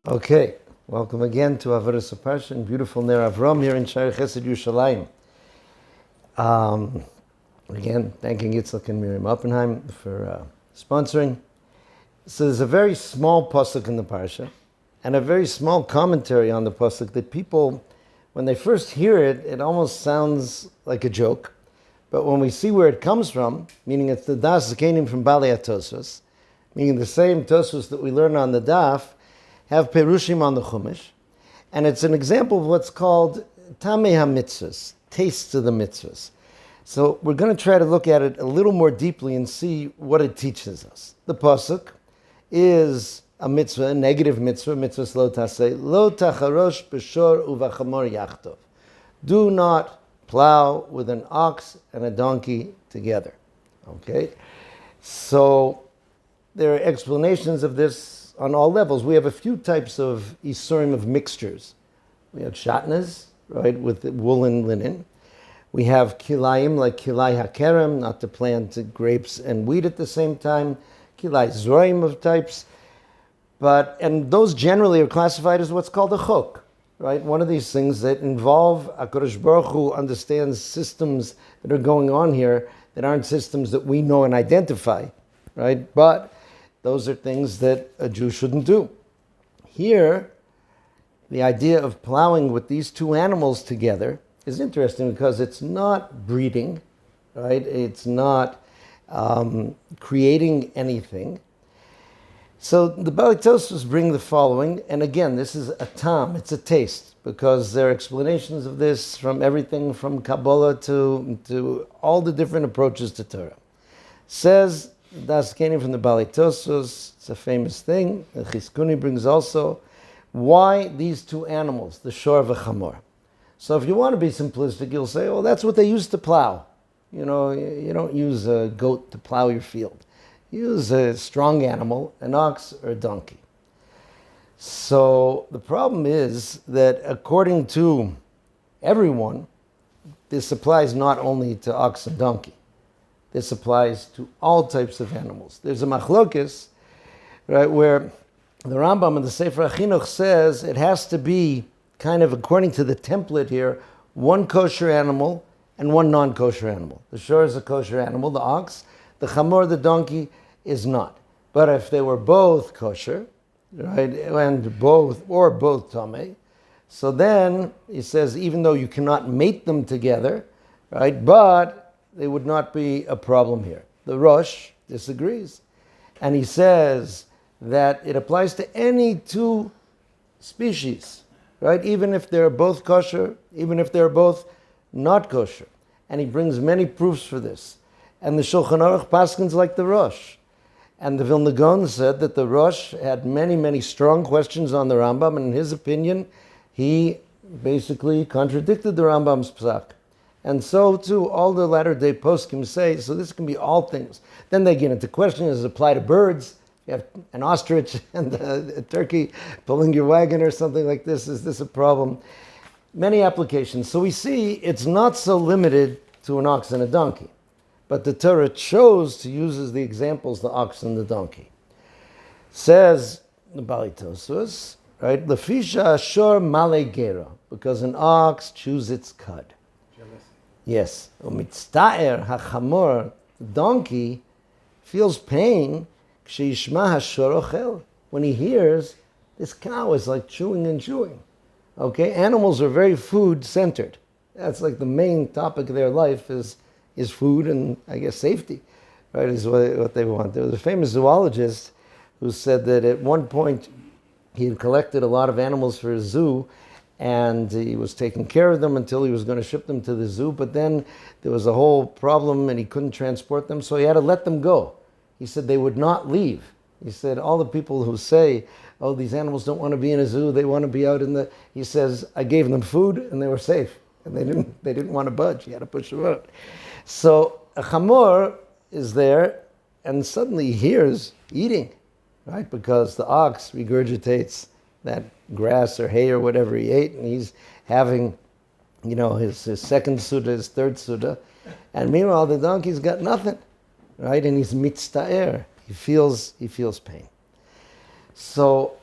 Okay, welcome again to Avodas HaParsha in beautiful Ner Avram here in Sha'ar Chesed Yerushalayim. Again, thanking Yitzchak and Miriam Oppenheim for sponsoring. So there's a very small pasuk in the Parsha and a very small commentary on the pasuk that people, when they first hear it, it almost sounds like a joke. But when we see where it comes from, meaning it's the Daas Zekeinim Mi'Baalei Hatosfos, meaning the same Tosfos that we learn on the Daf, have perushim on the Chumash, and it's an example of what's called tamei ha-mitzvahs, tastes of the mitzvahs. So we're going to try to look at it a little more deeply and see what it teaches us. The pasuk is a mitzvah, a negative mitzvah, mitzvah lo taseh, lo tacharosh b'shor uvachamor yachtov. Do not plow with an ox and a donkey together. Okay? So there are explanations of this on all levels. We have a few types of isurim of mixtures. We have shatnas, right, with wool and linen. We have kilayim, like kilai hakerem, not to plant grapes and wheat at the same time. Kilai zorim of types. And those generally are classified as what's called a chok, right? One of these things that involve HaKadosh Baruch Hu understands systems that are going on here that aren't systems that we know and identify, right? But those are things that a Jew shouldn't do. Here, the idea of plowing with these two animals together is interesting because it's not breeding, right? It's not creating anything. So the Baalei Hatosfos bring the following, and again, this is a tam, it's a taste, because there are explanations of this from everything from Kabbalah to all the different approaches to Torah. Says Daas Zekeinim from the Baalei Hatosfos, it's a famous thing. The Chizkuni brings also, why these two animals, the shor and the chamor? So if you want to be simplistic, you'll say, well, that's what they used to plow. You know, you don't use a goat to plow your field. You use a strong animal, an ox or a donkey. So the problem is that according to everyone, this applies not only to ox and donkey. This applies to all types of animals. There's a machlokes, right, where the Rambam in the Sefer HaChinuch says it has to be kind of according to the template here, one kosher animal and one non-kosher animal. The shor is a kosher animal, the ox. The chamor, the donkey, is not. But if they were both kosher, right, and both tamei, so then he says even though you cannot mate them together, right, but they would not be a problem here. The Rosh disagrees. And he says that it applies to any two species, right? Even if they're both kosher, even if they're both not kosher. And he brings many proofs for this. And the Shulchan Aruch paskins like the Rosh. And the Vilna Gaon said that the Rosh had many, many strong questions on the Rambam, and in his opinion, he basically contradicted the Rambam's psak. And so, too, all the latter-day poskim say, so this can be all things. Then they get into questions, does it apply to birds? You have an ostrich and a turkey pulling your wagon or something like this. Is this a problem? Many applications. So we see it's not so limited to an ox and a donkey. But the Torah chose to use as the examples the ox and the donkey. Says the Baalei Hatosfos, right? Lefisha ashor malei gera, because an ox chews its cud. Yes. Umitztaer hachamor, the donkey feels pain k'sheyishma hashor ochel, when he hears this cow is like chewing and chewing. Okay? Animals are very food-centered. That's like the main topic of their life is food and, I guess, safety, right, is what they want. There was a famous zoologist who said that at one point he had collected a lot of animals for a zoo, and he was taking care of them until he was going to ship them to the zoo, but then there was a whole problem and he couldn't transport them, so he had to let them go. He said they would not leave. He said all the people who say, oh, these animals don't want to be in a zoo, they want to be out in the... He says, I gave them food and they were safe, and they didn't want to budge. He had to push them out. So a chamor is there, and suddenly he hears eating, right? Because the ox regurgitates that grass or hay or whatever he ate, and he's having, his second suda, his third suda, and meanwhile the donkey's got nothing, right? And he's mitztaer. He feels pain. So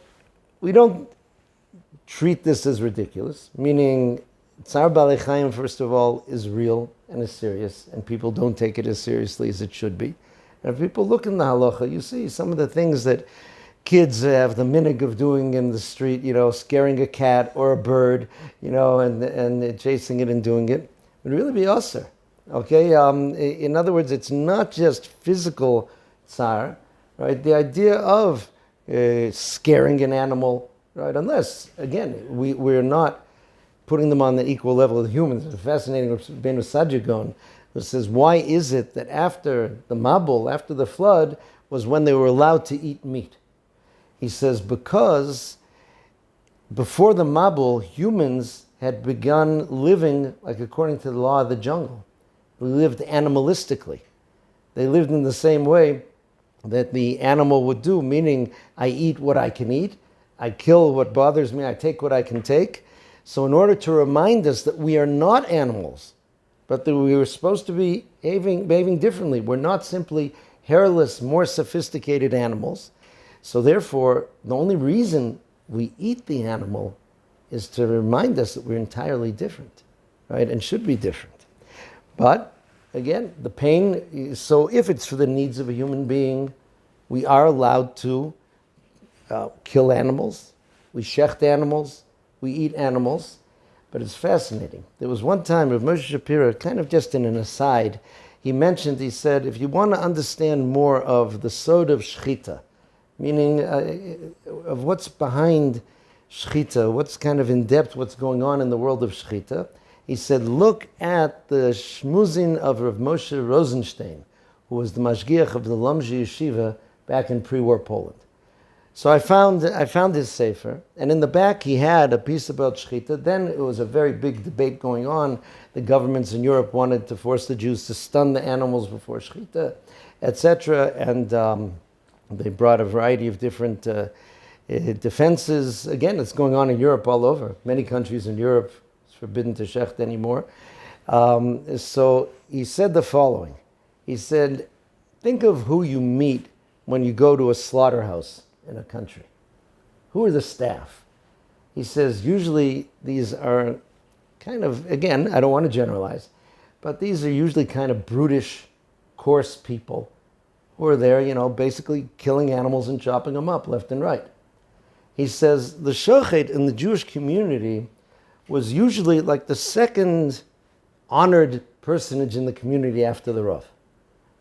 we don't treat this as ridiculous, meaning Tsar Baalei Chaim, first of all, is real and is serious, and people don't take it as seriously as it should be. And if people look in the halacha, you see some of the things that kids have the minhag of doing in the street, scaring a cat or a bird, and chasing it and doing it, would really be usher. Okay? In other words, it's not just physical tsar, right? The idea of scaring an animal, right? Unless, again, we're not putting them on the equal level of humans. It's fascinating what Ben Sajagon says, why is it that after the Mabul, after the flood, was when they were allowed to eat meat? He says, because before the Mabul, humans had begun living, like according to the law of the jungle. We lived animalistically. They lived in the same way that the animal would do, meaning I eat what I can eat, I kill what bothers me, I take what I can take. So in order to remind us that we are not animals, but that we were supposed to be behaving differently. We're not simply hairless, more sophisticated animals. So therefore, the only reason we eat the animal is to remind us that we're entirely different, right? And should be different. But again, the pain, so if it's for the needs of a human being, we are allowed to kill animals, we shecht animals, we eat animals, but it's fascinating. There was one time Rav Moshe Shapira, kind of just in an aside, he said, if you want to understand more of the sod of shechita, meaning of what's behind shechita, what's kind of in depth, what's going on in the world of shechita, he said, look at the shmuzin of Rav Moshe Rosenstein, who was the mashgiach of the Lomzhi Yeshiva back in pre-war Poland. So I found his sefer, and in the back he had a piece about shechita. Then it was a very big debate going on. The governments in Europe wanted to force the Jews to stun the animals before shechita, etc. And they brought a variety of different defenses. Again, it's going on in Europe all over. Many countries in Europe, it's forbidden to shecht anymore. So he said the following. He said, think of who you meet when you go to a slaughterhouse in a country. Who are the staff? He says, usually these are kind of, again, I don't want to generalize, but these are usually kind of brutish, coarse people who are there, basically killing animals and chopping them up left and right. He says, the shochet in the Jewish community was usually like the second honored personage in the community after the Rav.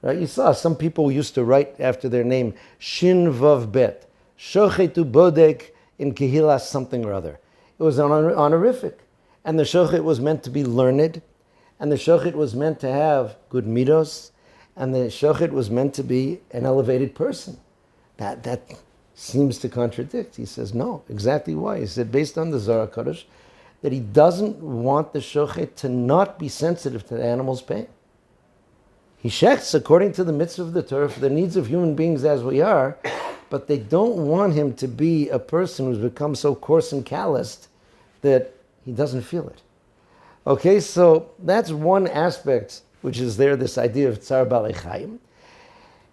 Right? You saw some people used to write after their name, Shin Vav Bet. Shochetu Bodek in Kehilas something or other. It was honorific. And the Shochet was meant to be learned, and the Shochet was meant to have good midos, and the Shochet was meant to be an elevated person. That seems to contradict. He says, no, exactly why? He said, based on the Zohar Kodesh, that he doesn't want the Shochet to not be sensitive to the animal's pain. He shechts according to the mitzvah of the Torah for the needs of human beings as we are, but they don't want him to be a person who's become so coarse and calloused that he doesn't feel it. Okay, so that's one aspect which is there, this idea of Tsar Baalei Chaim.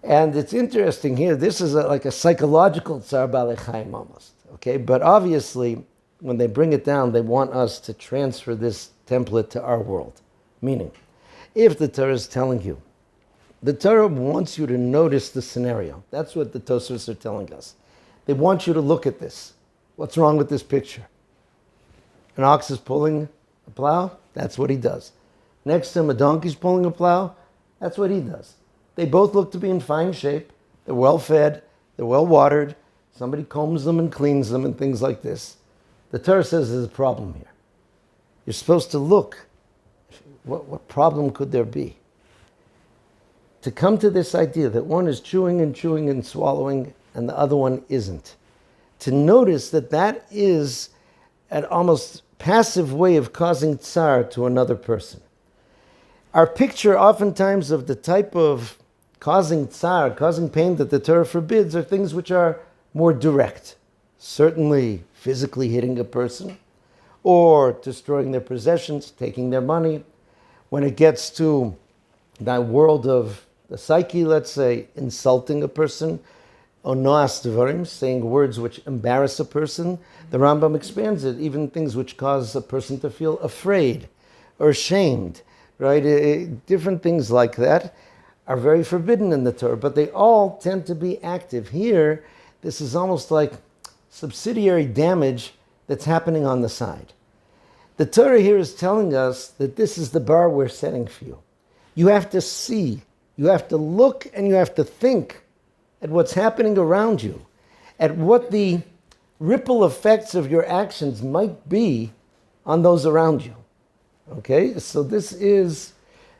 And it's interesting here, this is like a psychological Tsar Baalei Chaim almost. Okay, but obviously, when they bring it down, they want us to transfer this template to our world. Meaning, if the Torah is telling you, the Torah wants you to notice the scenario. That's what the Tosfos are telling us. They want you to look at this. What's wrong with this picture? An ox is pulling a plow? That's what he does. Next to him, a donkey's pulling a plow? That's what he does. They both look to be in fine shape. They're well fed. They're well watered. Somebody combs them and cleans them and things like this. The Torah says there's a problem here. You're supposed to look. What problem could there be? To come to this idea that one is chewing and swallowing and the other one isn't. To notice that that is an almost passive way of causing tsar to another person. Our picture oftentimes of the type of causing tsar, causing pain that the Torah forbids are things which are more direct. Certainly physically hitting a person or destroying their possessions, taking their money. When it gets to that world of the psyche, let's say, insulting a person, onoas devarim, saying words which embarrass a person. The Rambam expands it, even things which cause a person to feel afraid or ashamed, right? Different things like that are very forbidden in the Torah, but they all tend to be active. Here, this is almost like subsidiary damage that's happening on the side. The Torah here is telling us that this is the bar we're setting for you. You have to see, you have to look, and you have to think at what's happening around you, at what the ripple effects of your actions might be on those around you. Okay, so this is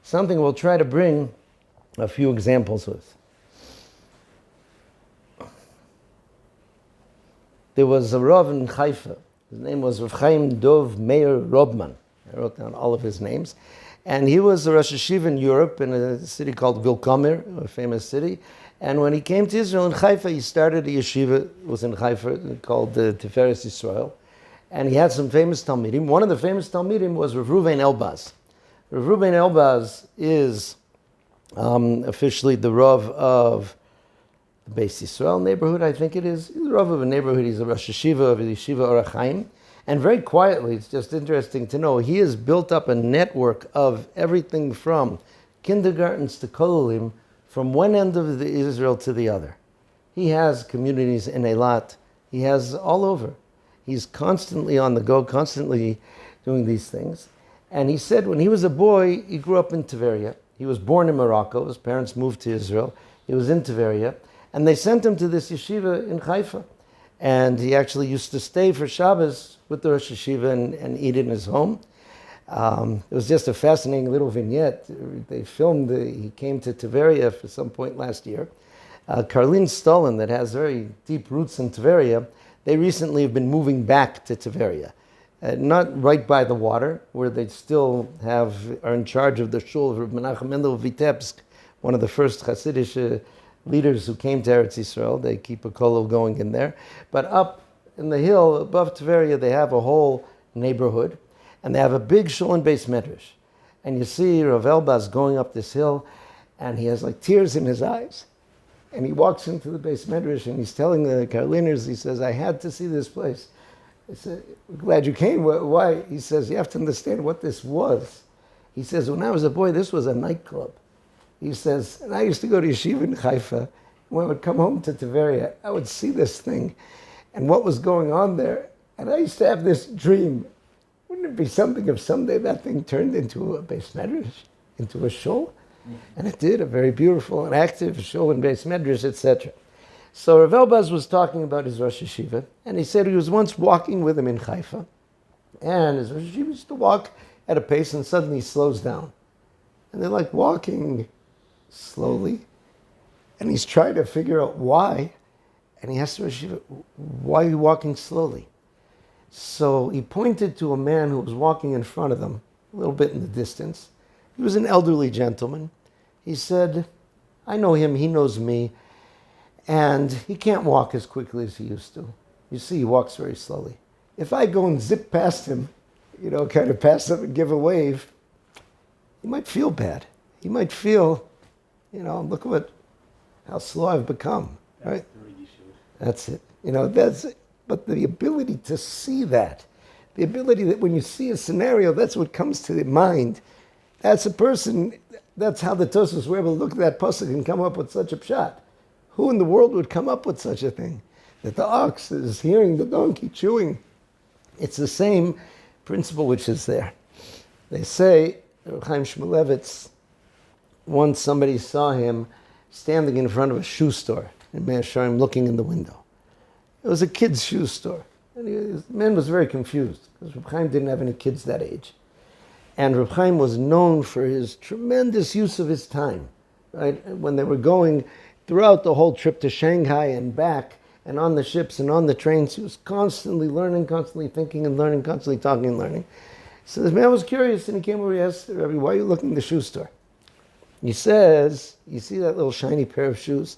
something we'll try to bring a few examples with. There was a Rav in Haifa. His name was Rav Chaim Dov Meir Robman. I wrote down all of his names. And he was a Rosh Yeshiva in Europe in a city called Vilkomir, a famous city. And when he came to Israel in Haifa, he started a yeshiva, it was in Haifa, called Tiferes Yisrael. And he had some famous Talmidim. One of the famous Talmidim was Rav Ruvain Elbaz. Rav Ruvain Elbaz is officially the Rav of the Beis Yisrael neighborhood, I think it is. He's the Rav of a neighborhood. He's a Rosh Yeshiva of the Yeshiva Orach Chaim. And very quietly, it's just interesting to know, he has built up a network of everything from kindergartens to kollel, from one end of Israel to the other. He has communities in Eilat. He has all over. He's constantly on the go, constantly doing these things. And he said when he was a boy, he grew up in Tiberia. He was born in Morocco. His parents moved to Israel. He was in Tiberia. And they sent him to this yeshiva in Haifa. And he actually used to stay for Shabbos with the Rosh Yeshiva and eat in his home. It was just a fascinating little vignette. They filmed, he came to Tiberia for some point last year. Karlin Stolin, that has very deep roots in Tiberia, they recently have been moving back to Tiberia. Not right by the water, where they still are in charge of the shul of Reb Menachem Mendel of Vitebsk, one of the first Hasidic leaders who came to Eretz Yisrael. They keep a kollel going in there. But up in the hill above Tiberia, they have a whole neighborhood, and they have a big shul and beis medrash. And you see Rav Elbaz going up this hill, and he has like tears in his eyes. And he walks into the beis medrash, and he's telling the Karliners, he says, I had to see this place. I said, we're glad you came. Why? He says, you have to understand what this was. He says, when I was a boy, this was a nightclub. He says, and I used to go to yeshiva in Haifa. When I would come home to Tiberia, I would see this thing and what was going on there. And I used to have this dream. Wouldn't it be something if someday that thing turned into a beis medrash, into a shul? And it did, a very beautiful and active shul and beis medrash, etc. So Rav Elbaz was talking about his Rosh Yeshiva, and he said he was once walking with him in Haifa, and his Rosh Yeshiva used to walk at a pace, and suddenly he slows down. And they're like walking slowly, and he's trying to figure out why, and he asked the Rosh Yeshiva, why are you walking slowly? So he pointed to a man who was walking in front of them, a little bit in the distance. He was an elderly gentleman. He said, I know him, he knows me, and he can't walk as quickly as he used to. You see, he walks very slowly. If I go and zip past him, kind of pass him and give a wave, he might feel bad. He might feel, look how slow I've become, right? That's it. That's it. But the ability to see that, the ability that when you see a scenario, that's what comes to the mind. That's a person, that's how the Tosfos were able to look at that pasuk and come up with such a pshat. Who in the world would come up with such a thing? That the ox is hearing the donkey chewing. It's the same principle which is there. They say, Chaim Shmulevitz, once somebody saw him standing in front of a shoe store in Mea Shearim looking in the window. It was a kid's shoe store. And the man was very confused because Reb Chaim didn't have any kids that age. And Reb Chaim was known for his tremendous use of his time. Right? When they were going throughout the whole trip to Shanghai and back, and on the ships and on the trains, he was constantly learning, constantly thinking and learning, constantly talking and learning. So this man was curious, and he came over and asked Rabbi, why are you looking at the shoe store? He says, you see that little shiny pair of shoes?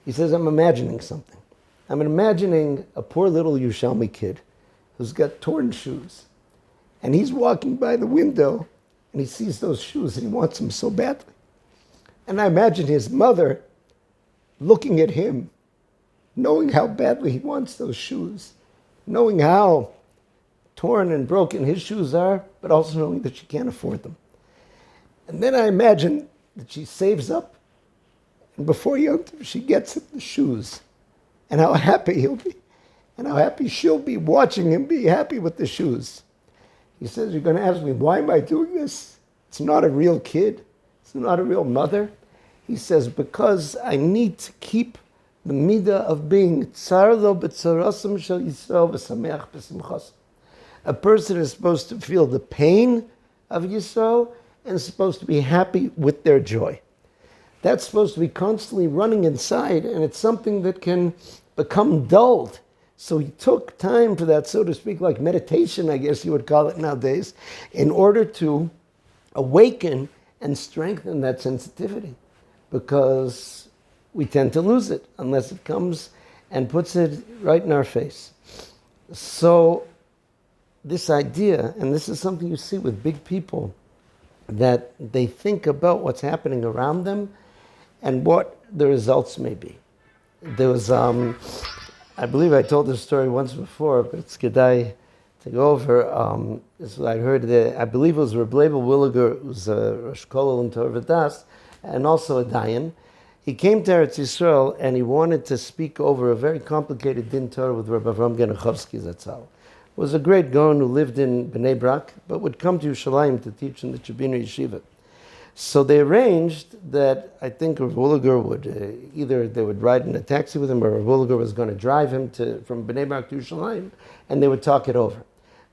He says, I'm imagining something. I'm imagining a poor little Yerushalmi kid who's got torn shoes. And he's walking by the window, and he sees those shoes, and he wants them so badly. And I imagine his mother looking at him knowing how badly he wants those shoes, knowing how torn and broken his shoes are, but also knowing that she can't afford them. And then I imagine that she saves up, and before Yom Tov, she gets him the shoes, and how happy he'll be, and how happy she'll be watching him be happy with the shoes. He says, you're going to ask me, why am I doing this? It's not a real kid. It's not a real mother. He says, because I need to keep the midah of being tsar lo b'tzarasam shel Yisrael v'sameach b'simchas. A person is supposed to feel the pain of Yisrael and is supposed to be happy with their joy. That's supposed to be constantly running inside, and it's something that can become dulled. So he took time for that, so to speak, like meditation, I guess you would call it nowadays, in order to awaken and strengthen that sensitivity, because we tend to lose it unless it comes and puts it right in our face. So this idea, and this is something you see with big people, that they think about what's happening around them and what the results may be. There was, I believe I told this story once before, but it's Kedai to go over. This is what I heard. I believe it was Reb Leibel Williger, who was a Rosh Kollel in Torah Avodas, and also a Dayan. He came to Eretz Yisrael and he wanted to speak over a very complicated din Torah with Rabbi Avram Genichovsky Zatzal. Was a great Gaon who lived in Bnei Brak, but would come to Yerushalayim to teach in the Chabiner Yeshiva. So they arranged that I think Rav Williger would, either they would ride in a taxi with him or Rav Williger was going to drive him from Bnei Brak to Yerushalayim, and they would talk it over.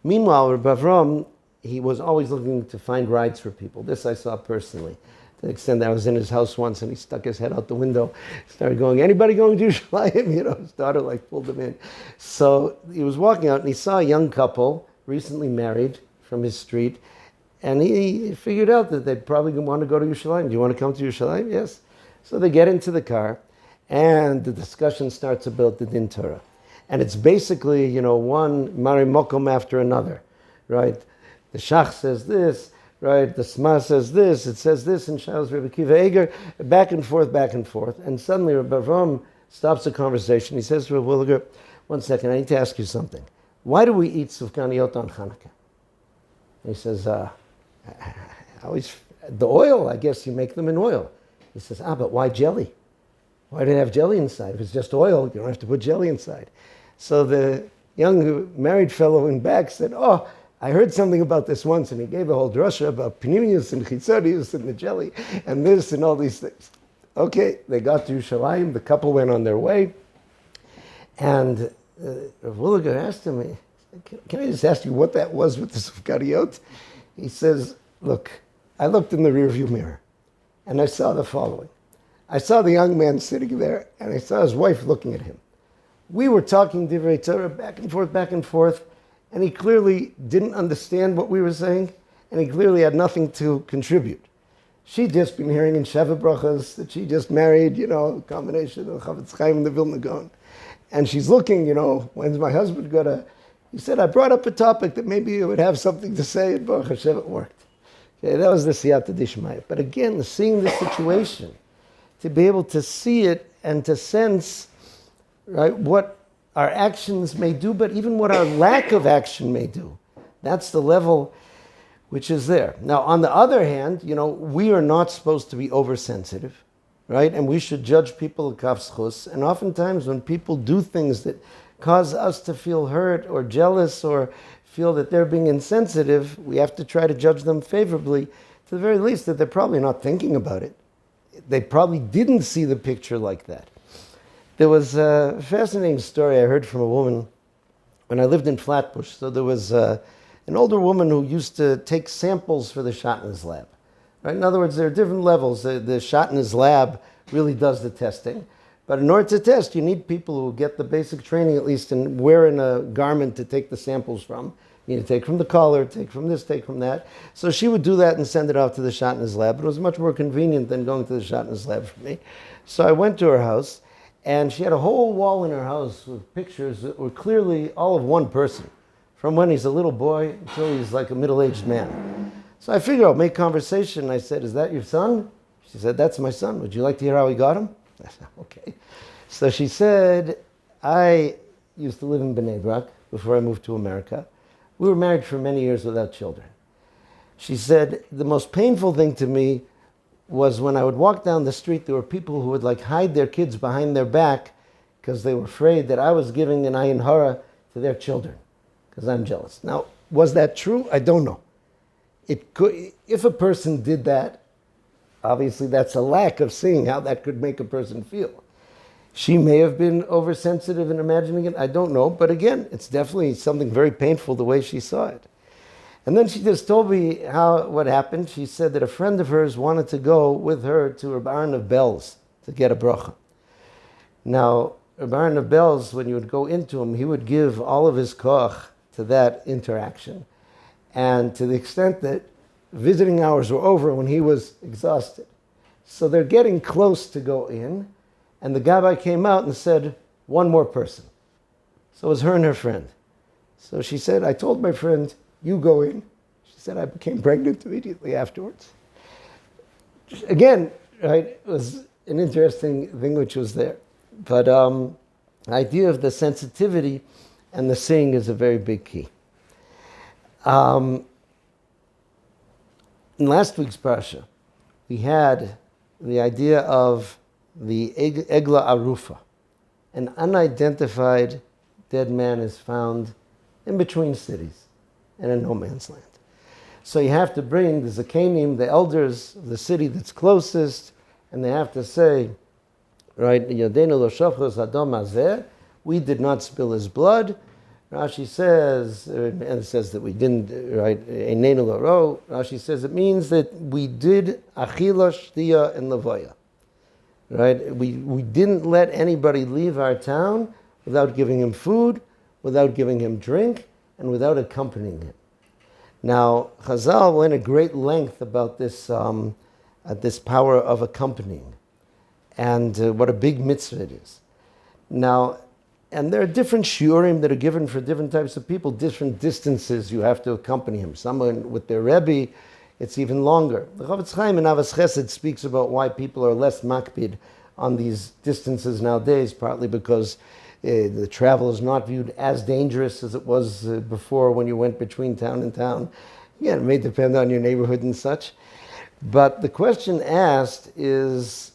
Meanwhile, Rabbi Avram, he was always looking to find rides for people. This I saw personally. To the extent that I was in his house once and he stuck his head out the window, started going, anybody going to Yerushalayim? His daughter pulled him in. So he was walking out and he saw a young couple, recently married, from his street, and he figured out that they'd probably want to go to Yerushalayim. Do you want to come to Yerushalayim? Yes. So they get into the car and the discussion starts about the Din Torah. And it's basically, one Mari Mokom after another, right? The Shach says this, right? The Sma says this, it says this, and Shailos Rebbe Kiva Eger, back and forth. And suddenly Rebbe Avram stops the conversation. He says to Rebbe Williger, 1 second, I need to ask you something. Why do we eat sufganiyot on Hanukkah? And he says, the oil, I guess you make them in oil. He says, but why jelly? Why do they have jelly inside? If it's just oil, you don't have to put jelly inside. So the young married fellow in back said, I heard something about this once, and he gave a whole drasha about paninius and chitzonius and the jelly and this and all these things. Okay, they got to Yerushalayim, the couple went on their way, and Rav Williger asked him, can I just ask you what that was with the sufganiyot? He says, look, I looked in the rearview mirror, and I saw the following. I saw the young man sitting there, and I saw his wife looking at him. We were talking Divrei Torah back and forth, and he clearly didn't understand what we were saying, and he clearly had nothing to contribute. She'd just been hearing in Sheva Brachas that she just married, a combination of Chavetz Chaim and the Vilna Gaon. And she's looking, when's my husband going to... He said, I brought up a topic that maybe you would have something to say, and Baruch Hashem, it worked. Okay, that was the Siyata Dishmaya. But again, seeing the situation, to be able to see it and to sense, right, what our actions may do, but even what our lack of action may do. That's the level which is there. Now, on the other hand, we are not supposed to be oversensitive, right? And we should judge people kafschus. And oftentimes when people do things that cause us to feel hurt or jealous or feel that they're being insensitive, we have to try to judge them favorably, to the very least that they're probably not thinking about it. They probably didn't see the picture like that. There was a fascinating story I heard from a woman when I lived in Flatbush. So there was an older woman who used to take samples for the Shatner's lab. Right? In other words, there are different levels. The Shatner's lab really does the testing. But in order to test, you need people who get the basic training, at least, in wearing a garment to take the samples from. You need to take from the collar, take from this, take from that. So she would do that and send it off to the Shatner's lab. But it was much more convenient than going to the Shatner's lab for me. So I went to her house, and she had a whole wall in her house with pictures that were clearly all of one person, from when he's a little boy until he's like a middle-aged man. So I figured I'll make conversation. I said, is that your son? She said, that's my son. Would you like to hear how he got him? I said, okay. So she said, I used to live in Bnei Brak before I moved to America. We were married for many years without children. She said, the most painful thing to me was when I would walk down the street, there were people who would like hide their kids behind their back because they were afraid that I was giving an ayin hara to their children because I'm jealous. Now, was that true? I don't know. It could, if a person did that, obviously that's a lack of seeing how that could make a person feel. She may have been oversensitive in imagining it, I don't know, but again, it's definitely something very painful the way she saw it. And then she just told me what happened. She said that a friend of hers wanted to go with her to Reb Aaron of Belz to get a bracha. Now, Reb Aaron of Belz, when you would go into him, he would give all of his koach to that interaction. And to the extent that visiting hours were over when he was exhausted. So they're getting close to go in, and the gabbai came out and said, one more person. So it was her and her friend. So she said, I told my friend, you go in. She said, I became pregnant immediately afterwards. Again, right, it was an interesting thing which was there. But the idea of the sensitivity and the seeing is a very big key. In last week's Parsha, we had the idea of the Egla Arufa. An unidentified dead man is found in between cities and in no man's land. So you have to bring the Zekeinim, the elders of the city that's closest, and they have to say, right, Yodenu lo shofchos hadam hazeh, we did not spill his blood. Rashi says, and it says that we didn't, right, einenu lo ro. Rashi says it means that we did achila, shtiya, and levaya. Right? We didn't let anybody leave our town without giving him food, without giving him drink, and without accompanying him. Now, Chazal went at great length about this power of accompanying, and what a big mitzvah it is. Now, and there are different shiurim that are given for different types of people, different distances you have to accompany him. Someone with their Rebbe, it's even longer. The Chofetz Chaim in Avos Chesed speaks about why people are less makpid on these distances nowadays, partly because the travel is not viewed as dangerous as it was before when you went between town and town. Yeah, it may depend on your neighborhood and such. But the question asked is,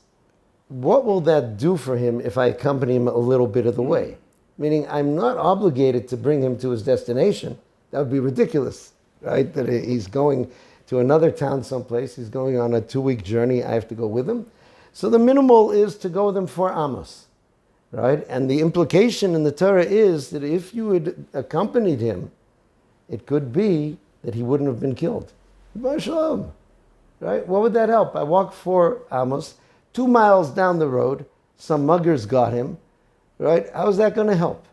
what will that do for him if I accompany him a little bit of the way? Meaning, I'm not obligated to bring him to his destination. That would be ridiculous, right? That he's going to another town someplace. He's going on a 2-week journey. I have to go with him. So the minimal is to go with him 4 amos, right? And the implication in the Torah is that if you had accompanied him, it could be that he wouldn't have been killed. Shalom, right? What would that help? I walked 4 amos, 2 miles down the road, some muggers got him, right? How is that going to help?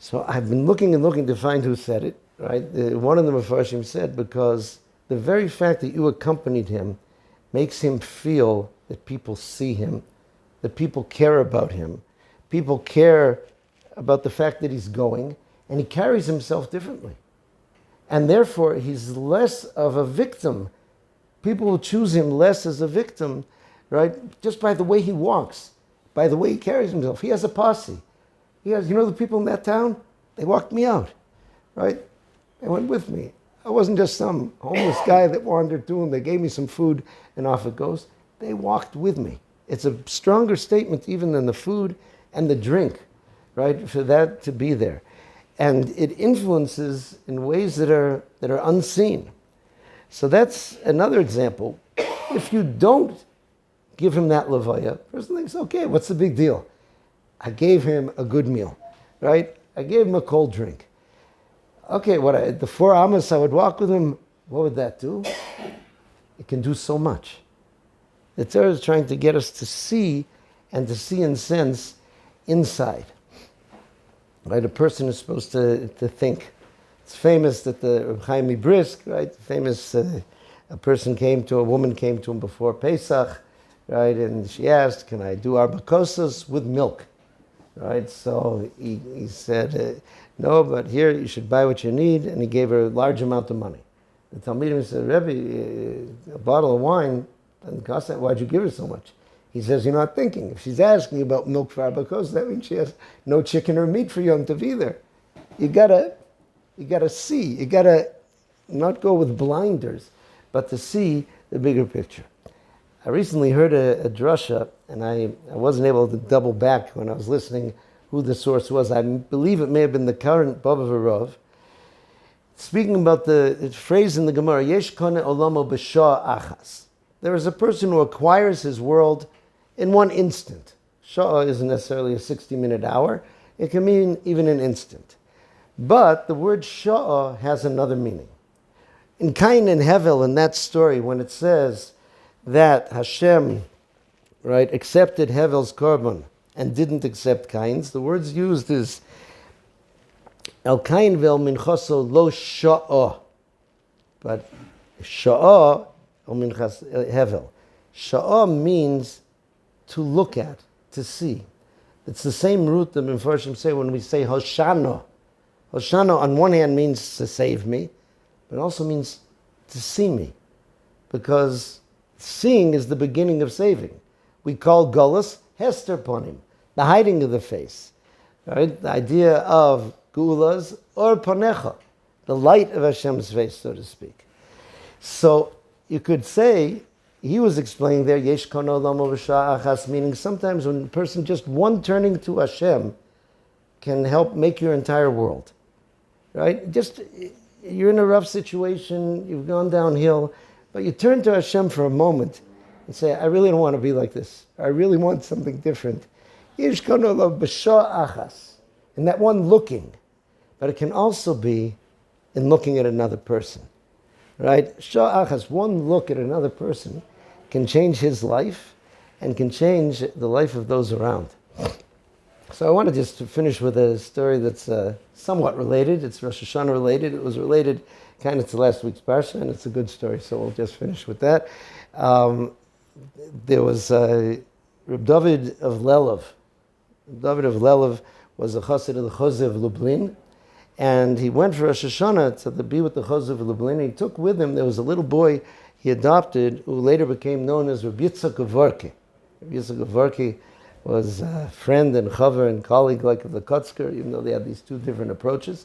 So I've been looking and looking to find who said it, right? One of the Mefarshim said, because the very fact that you accompanied him makes him feel that people see him, that people care about him, people care about the fact that he's going, and he carries himself differently. And therefore, he's less of a victim. People will choose him less as a victim, right? Just by the way he walks, by the way he carries himself. He has a posse. He has, the people in that town, they walked me out, right? They went with me. I wasn't just some homeless guy that wandered through and they gave me some food and off it goes. They walked with me. It's a stronger statement even than the food and the drink, right? For that to be there. And it influences in ways that are unseen. So that's another example. If you don't give him that levaya, the person thinks, okay, what's the big deal? I gave him a good meal, right? I gave him a cold drink. Okay, the 4 amos I would walk with him, what would that do? It can do so much. The Torah is trying to get us to see and sense inside. Right? A person is supposed to think. It's famous that the Reb Chaim Mibrisk, right? Famous, a woman came to him before Pesach, right? And she asked, can I do arba kosas with milk? Right? So he said, no, but here you should buy what you need. And he gave her a large amount of money. The Talmidim said, Rebbe, a bottle of wine doesn't cost that. Why'd you give her so much? He says, you're not thinking. If she's asking about milk for Arbakos, that means she has no chicken or meat for Yom Tov either. You gotta see. You gotta not go with blinders, but to see the bigger picture. I recently heard a drasha, and I wasn't able to double back when I was listening who the source was. I believe it may have been the current Baba V'Rav, speaking about the phrase in the Gemara, Yesh kone olamo b'shah achas. There is a person who acquires his world in one instant. Shah isn't necessarily a 60-minute hour. It can mean even an instant. But the word shah has another meaning. In Cain and Hevel, in that story, when it says that Hashem, right, accepted Hevel's korban and didn't accept Cain's, the words used is El Cain vel minchoso lo sha'ah. But sha'ah, or minchas Hevel. Sha'ah means to look at, to see. It's the same root that Mepharshim say when we say Hoshana. Hoshana on one hand means to save me, but it also means to see me. Because seeing is the beginning of saving. We call Gullus Hester Ponim, the hiding of the face. Right? The idea of Gulas or Ponecha, the light of Hashem's face, so to speak. So you could say, he was explaining there, Yesh kono lamo v'shah achas, meaning sometimes when a person, just one turning to Hashem can help make your entire world. Right? Just, you're in a rough situation, you've gone downhill, but you turn to Hashem for a moment and say, I really don't want to be like this. I really want something different. Yesh kono lamo v'shah achas. And that one looking, but it can also be in looking at another person. Right? Shah achas, one look at another person can change his life and can change the life of those around. So I wanted just to finish with a story that's somewhat related. It's Rosh Hashanah related. It was related kind of to last week's Parsha, and it's a good story, so we'll just finish with that. There was Reb David of Lelov. Reb David of Lelov was a chassid of the Chozeh of Lublin, and he went for Rosh Hashanah to be with the Chozeh of Lublin. He took with him, there was a little boy he adopted who later became known as Rabbi Yitzchak of Vorki. Rabbi Yitzchak of Vorki was a friend and chaver and colleague like of the Kotzker, even though they had these two different approaches.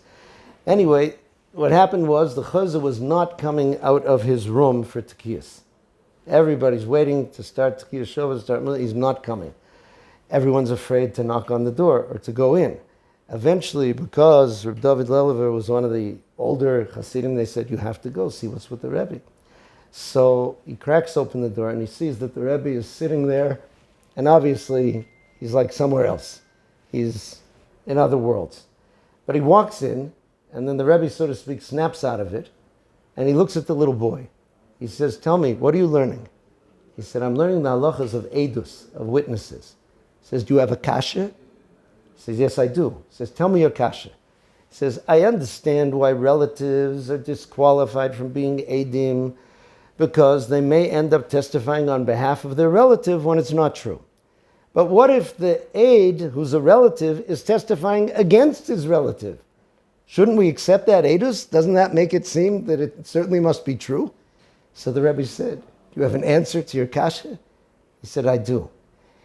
Anyway, what happened was the Chozeh was not coming out of his room for Tekiyas. Everybody's waiting to start Tekiyas Shovah, he's not coming. Everyone's afraid to knock on the door or to go in. Eventually, because Reb David Lelever was one of the older Hasidim, they said, you have to go see what's with the Rebbe. So he cracks open the door and he sees that the Rebbe is sitting there, and obviously he's like somewhere else. He's in other worlds. But he walks in, and then the Rebbe, so to speak, snaps out of it, and he looks at the little boy. He says, tell me, what are you learning? He said, I'm learning the halachas of edus, of witnesses. He says, do you have a kasha? He says, yes, I do. He says, tell me your kasha. He says, I understand why relatives are disqualified from being edim, because they may end up testifying on behalf of their relative when it's not true. But what if the aid, who's a relative, is testifying against his relative? Shouldn't we accept that edus? Doesn't that make it seem that it certainly must be true? So the Rebbe said, do you have an answer to your kasha? He said, I do.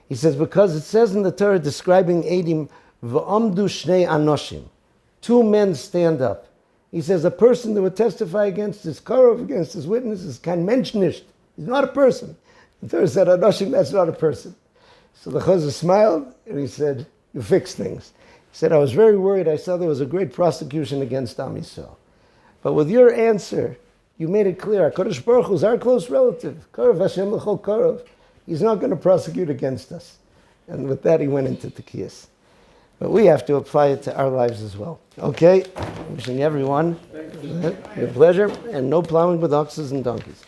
He says, because it says in the Torah describing edim, v'amdu shnei anoshim, two men stand up. He says, a person that would testify against his karov, against his witness, is kein mensch nicht. He's not a person. The Torah said, anoshim, that's not a person. So the Chozeh smiled, and he said, you fix things. He said, I was very worried. I saw there was a great prosecution against Am Yisrael. But with your answer, you made it clear. HaKadosh Baruch Hu is our close relative. Karov Hashem l'chol karov. He's not going to prosecute against us. And with that, he went into Tekiyas. But we have to apply it to our lives as well. Okay? Wishing everyone a pleasure, and no plowing with oxes and donkeys.